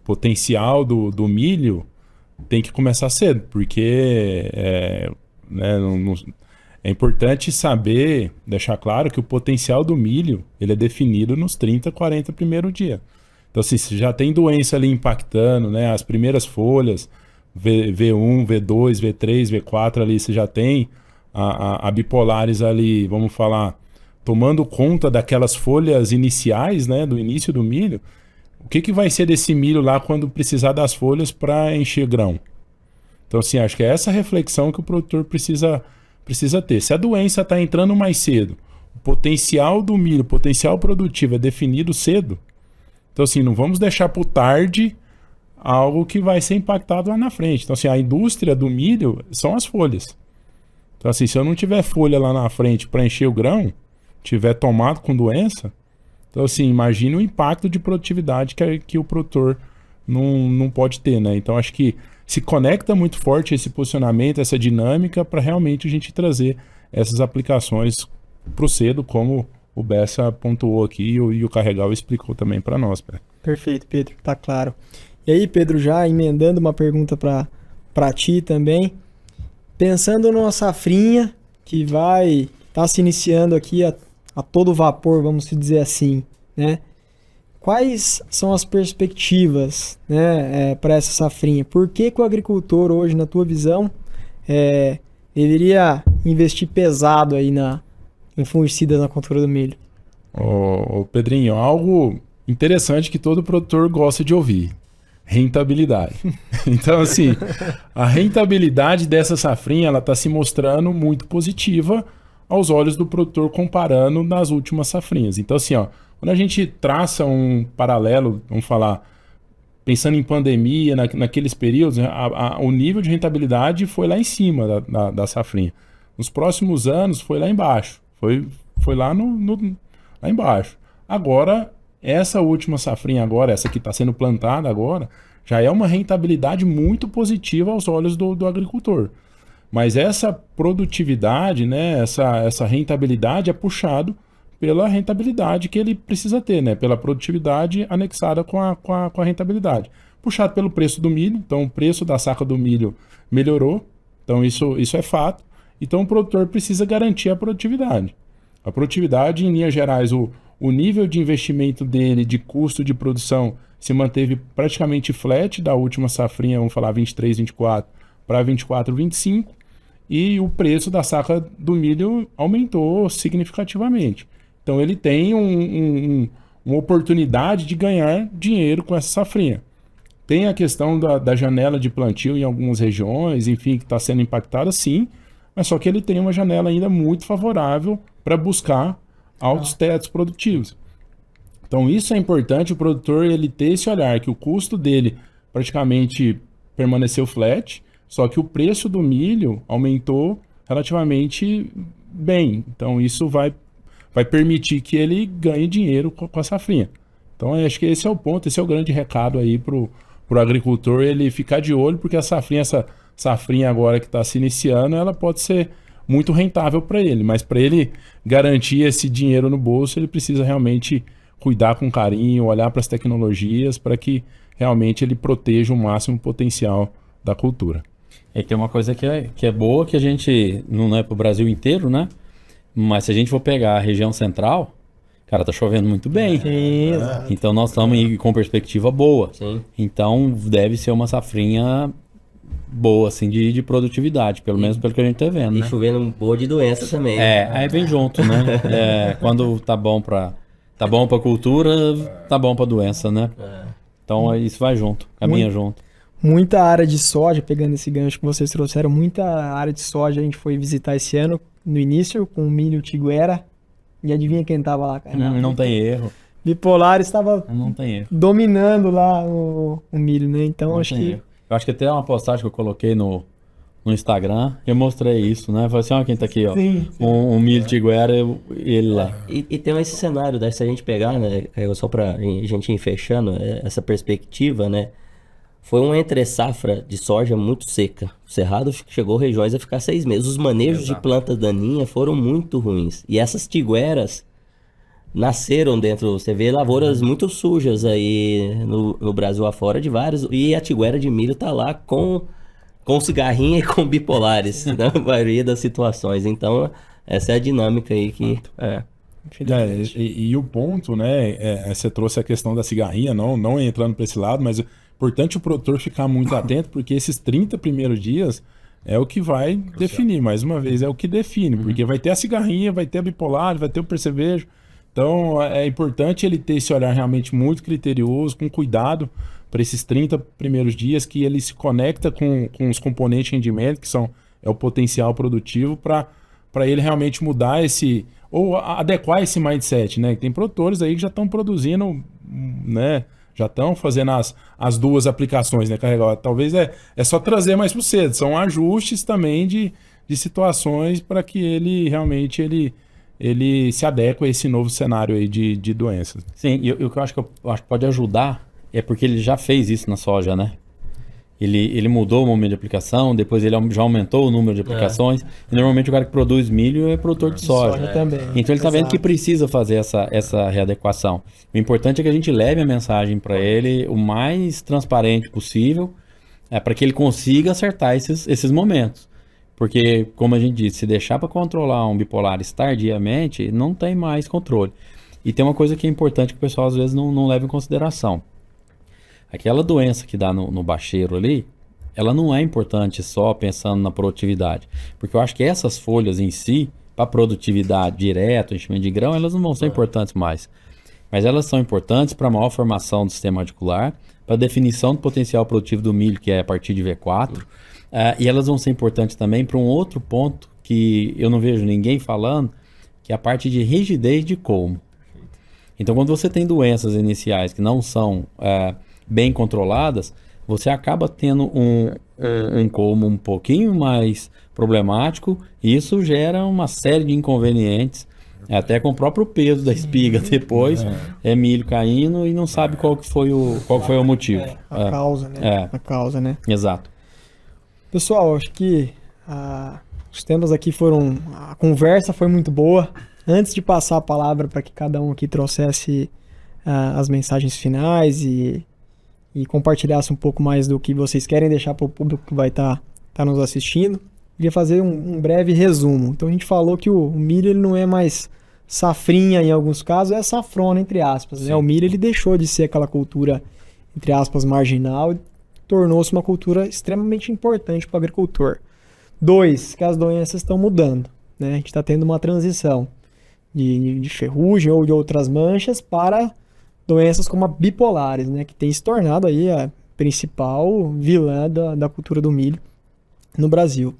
potencial do milho, tem que começar cedo, porque é importante saber, deixar claro que o potencial do milho ele é definido nos 30, 40 primeiro dia. Então, assim, se já tem doença ali impactando, né, as primeiras folhas, V1, V2, V3, V4 ali, você já tem a bipolares ali, vamos falar, tomando conta daquelas folhas iniciais, né, do início do milho. O que vai ser desse milho lá quando precisar das folhas para encher grão? Então, assim, acho que é essa reflexão que o produtor precisa ter. Se a doença está entrando mais cedo, o potencial do milho, o potencial produtivo é definido cedo, então assim, não vamos deixar para tarde algo que vai ser impactado lá na frente. Então assim, a indústria do milho são as folhas. Então assim, se eu não tiver folha lá na frente para encher o grão, tiver tomado com doença, então assim, imagine o impacto de produtividade que o produtor não pode ter, né? Então acho que se conecta muito forte esse posicionamento, essa dinâmica, para realmente a gente trazer essas aplicações para o cedo, como o Bessa pontuou aqui e o Carregal explicou também para nós.
Perfeito, Pedro, tá claro. E aí, Pedro, já emendando uma pergunta para ti também, pensando numa safrinha que vai estar se iniciando aqui a todo vapor, vamos dizer assim, né? Quais são as perspectivas, né, para essa safrinha? Por que o agricultor hoje, na tua visão, deveria investir pesado aí em fungicidas na cultura do milho?
Ô Pedrinho, algo interessante que todo produtor gosta de ouvir: rentabilidade. Então, assim, a rentabilidade dessa safrinha ela está se mostrando muito positiva aos olhos do produtor comparando nas últimas safrinhas. Então, assim, quando a gente traça um paralelo, vamos falar, pensando em pandemia, naqueles períodos, o nível de rentabilidade foi lá em cima da safrinha. Nos próximos anos foi lá embaixo, foi lá lá embaixo. Agora, essa última safrinha agora, essa que está sendo plantada agora, já é uma rentabilidade muito positiva aos olhos do agricultor. Mas essa produtividade, né, essa rentabilidade é puxado pela rentabilidade que ele precisa ter, né? Pela produtividade anexada com a rentabilidade. Puxado pelo preço do milho, então o preço da saca do milho melhorou, então isso é fato. Então o produtor precisa garantir a produtividade. A produtividade, em linhas gerais, o nível de investimento dele, de custo de produção, se manteve praticamente flat da última safrinha, vamos falar 23, 24, para 24, 25, e o preço da saca do milho aumentou significativamente. Então ele tem uma oportunidade de ganhar dinheiro com essa safrinha. Tem a questão da janela de plantio em algumas regiões, enfim, que está sendo impactada, sim, mas só que ele tem uma janela ainda muito favorável para buscar altos tetos produtivos. Então isso é importante, o produtor ele ter esse olhar que o custo dele praticamente permaneceu flat, só que o preço do milho aumentou relativamente bem. Então isso vai permitir que ele ganhe dinheiro com a safrinha. Então eu acho que esse é o ponto, esse é o grande recado aí pro agricultor, ele ficar de olho, porque essa safrinha agora que está se iniciando, ela pode ser muito rentável para ele, mas para ele garantir esse dinheiro no bolso, ele precisa realmente cuidar com carinho, olhar para as tecnologias, para que realmente ele proteja o máximo potencial da cultura.
E tem uma coisa que é boa, que a gente, não é para o Brasil inteiro, né? Mas se a gente for pegar a região central, cara, tá chovendo muito bem.
Sim, exato.
Então nós estamos com perspectiva boa.
Sim.
Então deve ser uma safrinha boa, assim, de produtividade, pelo menos pelo que a gente tá vendo,
E
né?
chovendo boa de doença também.
Aí vem junto, né? Quando tá bom pra cultura, tá bom pra doença, né? Então isso vai junto, caminha junto.
Muita área de soja, pegando esse gancho que vocês trouxeram, muita área de soja a gente foi visitar esse ano, no início, com o milho Tiguera. E adivinha quem tava lá, cara?
Não tem erro,
Bipolar estava
não tem erro.
dominando lá o milho, né? Então
Não
acho
tem
que...
erro. Eu acho que até uma postagem que eu coloquei no Instagram, eu mostrei isso, né? Falei assim, ó, quem tá aqui, ó.
Sim.
Um milho Tiguera, ele lá.
E tem esse cenário, né? Se a gente pegar, né, só pra gente ir fechando essa perspectiva, né? Foi uma entre-safra de soja muito seca. O Cerrado chegou regiões a ficar 6 meses. Os manejos de plantas daninhas foram muito ruins. E essas tigueras nasceram dentro... Você vê lavouras muito sujas aí no Brasil afora de vários. E a tiguera de milho tá lá com cigarrinha e com bipolares, na maioria das situações. Então, essa é a dinâmica aí que...
E o ponto, né? Você trouxe a questão da cigarrinha, não entrando para esse lado, mas é importante o produtor ficar muito atento, porque esses 30 primeiros dias é o que vai definir, mais uma vez, é o que define, porque vai ter a cigarrinha, vai ter a bipolar, vai ter o percevejo. Então é importante ele ter esse olhar realmente muito criterioso, com cuidado para esses 30 primeiros dias, que ele se conecta com os componentes de rendimento, que é o potencial produtivo, para ele realmente mudar ou adequar esse mindset, né? Tem produtores aí que já estão produzindo, né? Já estão fazendo as duas aplicações, né, Carregal? Talvez é só trazer mais para cedo. São ajustes também de situações para que ele realmente ele se adeque a esse novo cenário aí de doenças.
Sim, e o que eu acho que pode ajudar é porque ele já fez isso na soja, né? Ele mudou o momento de aplicação, depois ele já aumentou o número de aplicações. E normalmente o cara que produz milho é produtor de soja.
também.
Então ele está vendo que precisa fazer essa readequação. O importante é que a gente leve a mensagem para ele o mais transparente possível, para que ele consiga acertar esses momentos. Porque, como a gente disse, se deixar para controlar um bipolares tardiamente, não tem mais controle. E tem uma coisa que é importante que o pessoal às vezes não leva em consideração. Aquela doença que dá no bacheiro ali, ela não é importante só pensando na produtividade. Porque eu acho que essas folhas em si, para produtividade direta, enchimento de grão, elas não vão ser importantes mais. Mas elas são importantes para a maior formação do sistema radicular, para a definição do potencial produtivo do milho, que é a partir de V4. E elas vão ser importantes também para um outro ponto que eu não vejo ninguém falando, que é a parte de rigidez de colmo. Então, quando você tem doenças iniciais que não são bem controladas, você acaba tendo um colmo um pouquinho mais problemático, e isso gera uma série de inconvenientes, até com o próprio peso da espiga depois, milho caindo e não sabe qual que foi o motivo.
A causa, né? A causa, né?
Exato.
Pessoal, acho que os temas aqui foram... A conversa foi muito boa. Antes de passar a palavra para que cada um aqui trouxesse as mensagens finais e compartilhasse um pouco mais do que vocês querem deixar para o público que vai estar nos assistindo, queria fazer um breve resumo. Então a gente falou que o milho ele não é mais safrinha em alguns casos, é safrona, entre aspas. Né? O milho ele deixou de ser aquela cultura, entre aspas, marginal, e tornou-se uma cultura extremamente importante para o agricultor. 2, que as doenças estão mudando. Né? A gente está tendo uma transição de ferrugem ou de outras manchas para doenças como a bipolares, né, que tem se tornado aí a principal vilã da cultura do milho no Brasil.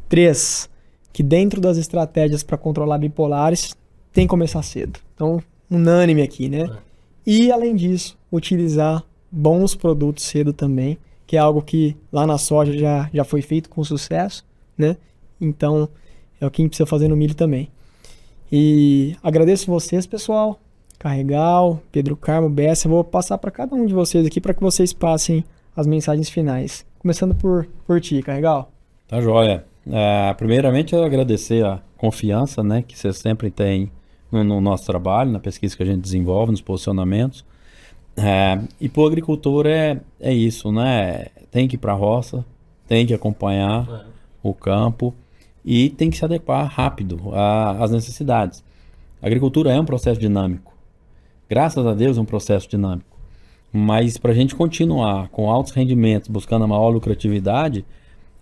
3, que dentro das estratégias para controlar bipolares tem que começar cedo. Então, unânime aqui, né? E, além disso, utilizar bons produtos cedo também, que é algo que lá na soja já foi feito com sucesso, né? Então, é o que a gente precisa fazer no milho também. E agradeço vocês, pessoal. Carregal, Pedro Carmo, Bessa. Eu vou passar para cada um de vocês aqui para que vocês passem as mensagens finais. Começando por ti, Carregal.
Tá joia. Primeiramente, eu agradecer a confiança, né, que você sempre tem no nosso trabalho, na pesquisa que a gente desenvolve, nos posicionamentos. E para o agricultor é isso, né? Tem que ir para a roça, tem que acompanhar o campo e tem que se adequar rápido às necessidades. A agricultura é um processo dinâmico. Graças a Deus é um processo dinâmico. Mas para a gente continuar com altos rendimentos, buscando a maior lucratividade,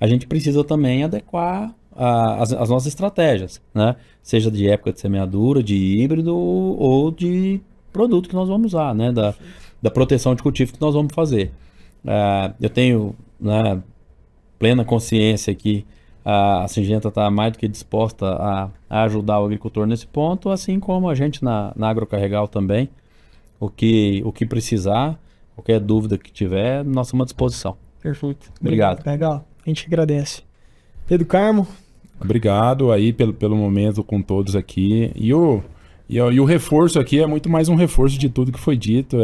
a gente precisa também adequar as nossas estratégias, né? Seja de época de semeadura, de híbrido ou de produto que nós vamos usar, né? Da proteção de cultivo que nós vamos fazer. Eu tenho, né, plena consciência que a Syngenta está mais do que disposta a ajudar o agricultor nesse ponto, assim como a gente na Agrocarregal também. O que precisar, qualquer dúvida que tiver, nós estamos à disposição.
Perfeito.
Obrigado.
Legal. A gente agradece. Pedro Carmo.
Obrigado aí pelo momento com todos aqui. E o reforço aqui é muito mais um reforço de tudo que foi dito.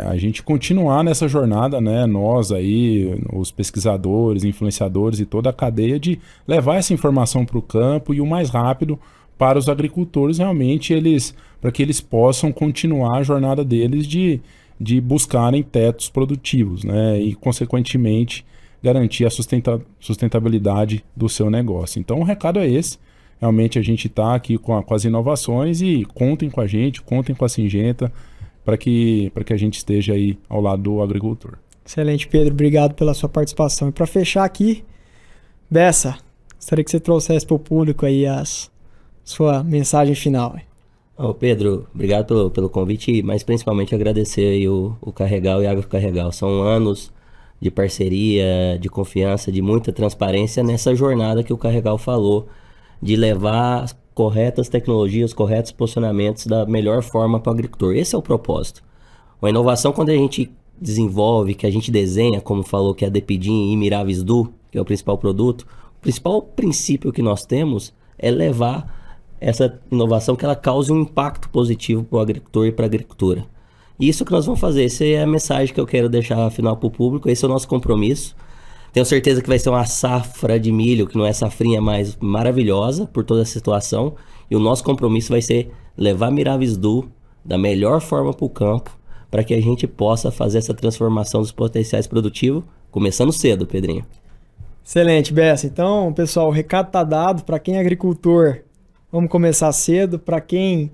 A gente continuar nessa jornada, né? Nós aí, os pesquisadores, influenciadores e toda a cadeia de levar essa informação para o campo e o mais rápido para os agricultores realmente para que eles possam continuar a jornada deles de buscarem tetos produtivos, né? E consequentemente garantir a sustentabilidade do seu negócio. Então o recado é esse. Realmente a gente está aqui com as inovações e contem com a gente, contem com a Syngenta para que a gente esteja aí ao lado do agricultor.
Excelente, Pedro. Obrigado pela sua participação. E para fechar aqui, Bessa, gostaria que você trouxesse para o público aí sua mensagem final.
Pedro, obrigado pelo convite, mas principalmente agradecer aí o Carregal e a Agrocarregal. São anos de parceria, de confiança, de muita transparência nessa jornada que o Carregal falou, de levar as corretas tecnologias, corretos posicionamentos da melhor forma para o agricultor. Esse é o propósito. A inovação, quando a gente desenvolve, que a gente desenha, como falou, que é a Depidin e Miravis-Du, que é o principal produto, o principal princípio que nós temos é levar essa inovação que ela cause um impacto positivo para o agricultor e para a agricultura. E isso que nós vamos fazer, essa é a mensagem que eu quero deixar afinal para o público, esse é o nosso compromisso. Tenho certeza que vai ser uma safra de milho, que não é safrinha, mais maravilhosa por toda a situação. E o nosso compromisso vai ser levar Miravis-Du da melhor forma para o campo, para que a gente possa fazer essa transformação dos potenciais produtivos, começando cedo, Pedrinho.
Excelente, Bessa. Então, pessoal, o recado está dado. Para quem é agricultor, vamos começar cedo. Para quem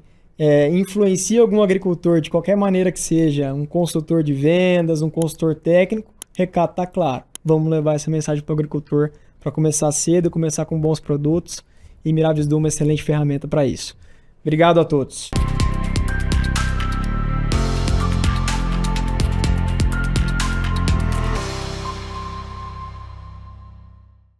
influencia algum agricultor, de qualquer maneira que seja, um consultor de vendas, um consultor técnico, o recado está claro. Vamos levar essa mensagem para o agricultor para começar cedo, começar com bons produtos. E Miravis-Du é uma excelente ferramenta para isso. Obrigado a todos.